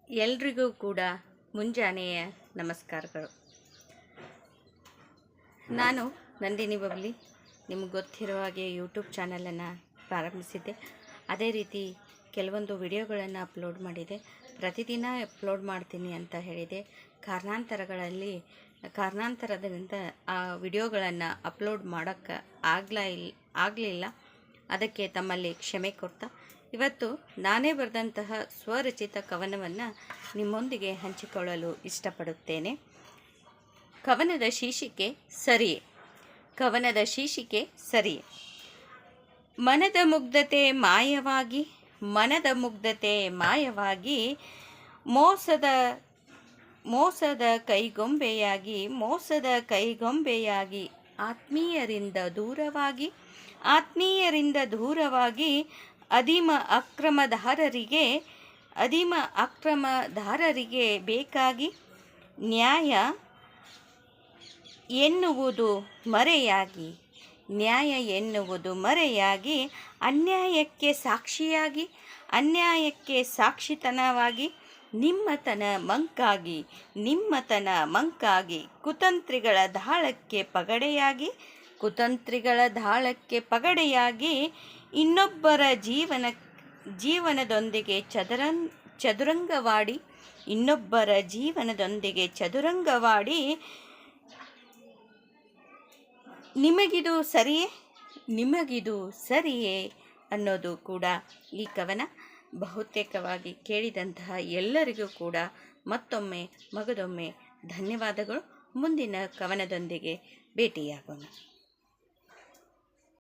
ಎಲ್ರಿಗೂ ಕೂಡ ಮುಂಜಾನೆಯ ನಮಸ್ಕಾರಗಳು. ನಾನು ನಂದಿನಿ ಬಬ್ಲಿ, ನಿಮಗೆ ಗೊತ್ತಿರೋ ಹಾಗೆ ಯೂಟ್ಯೂಬ್ ಚಾನಲನ್ನು ಪ್ರಾರಂಭಿಸಿದ್ದೆ. ಅದೇ ರೀತಿ ಕೆಲವೊಂದು ವಿಡಿಯೋಗಳನ್ನು ಅಪ್ಲೋಡ್ ಮಾಡಿದೆ. ಪ್ರತಿದಿನ ಅಪ್ಲೋಡ್ ಮಾಡ್ತೀನಿ ಅಂತ ಹೇಳಿದೆ. ಕಾರಣಾಂತರದಿಂದ ಆ ವಿಡಿಯೋಗಳನ್ನು ಅಪ್ಲೋಡ್ ಮಾಡೋಕ್ಕೆ ಆಗಲಿಲ್ಲ. ಅದಕ್ಕೆ ತಮ್ಮಲ್ಲಿ ಕ್ಷಮೆ ಕೊಡ್ತಾ ಇವತ್ತು ನಾನೇ ಬರೆದಂತಹ ಸ್ವರಚಿತ ಕವನವನ್ನು ನಿಮ್ಮೊಂದಿಗೆ ಹಂಚಿಕೊಳ್ಳಲು ಇಷ್ಟಪಡುತ್ತೇನೆ. ಕವನದ ಶೀರ್ಷಿಕೆ ಸರಿಯೇ. ಮನದ ಮುಗ್ಧತೆ ಮಾಯವಾಗಿ ಮೋಸದ ಕೈಗೊಂಬೆಯಾಗಿ ಆತ್ಮೀಯರಿಂದ ದೂರವಾಗಿ ಅಧೀಮ ಅಕ್ರಮದಾರರಿಗೆ ಬೇಕಾಗಿ ನ್ಯಾಯ ಎನ್ನುವುದು ಮರೆಯಾಗಿ ಅನ್ಯಾಯಕ್ಕೆ ಸಾಕ್ಷಿತನವಾಗಿ ನಿಮ್ಮತನ ಮಂಕಾಗಿ ಕುತಂತ್ರಿಗಳ ದಾಳಕ್ಕೆ ಪಗಡೆಯಾಗಿ ಇನ್ನೊಬ್ಬರ ಜೀವನದೊಂದಿಗೆ ಚದುರಂಗವಾಡಿ ನಿಮಗಿದು ಸರಿಯೇ ಅನ್ನೋದು ಕೂಡ ಈ ಕವನ. ಬಹುತೇಕವಾಗಿ ಕೇಳಿದಂತಹ ಎಲ್ಲರಿಗೂ ಕೂಡ ಮಗದೊಮ್ಮೆ ಧನ್ಯವಾದಗಳು. ಮುಂದಿನ ಕವನದೊಂದಿಗೆ ಭೇಟಿಯಾಗೋಣ.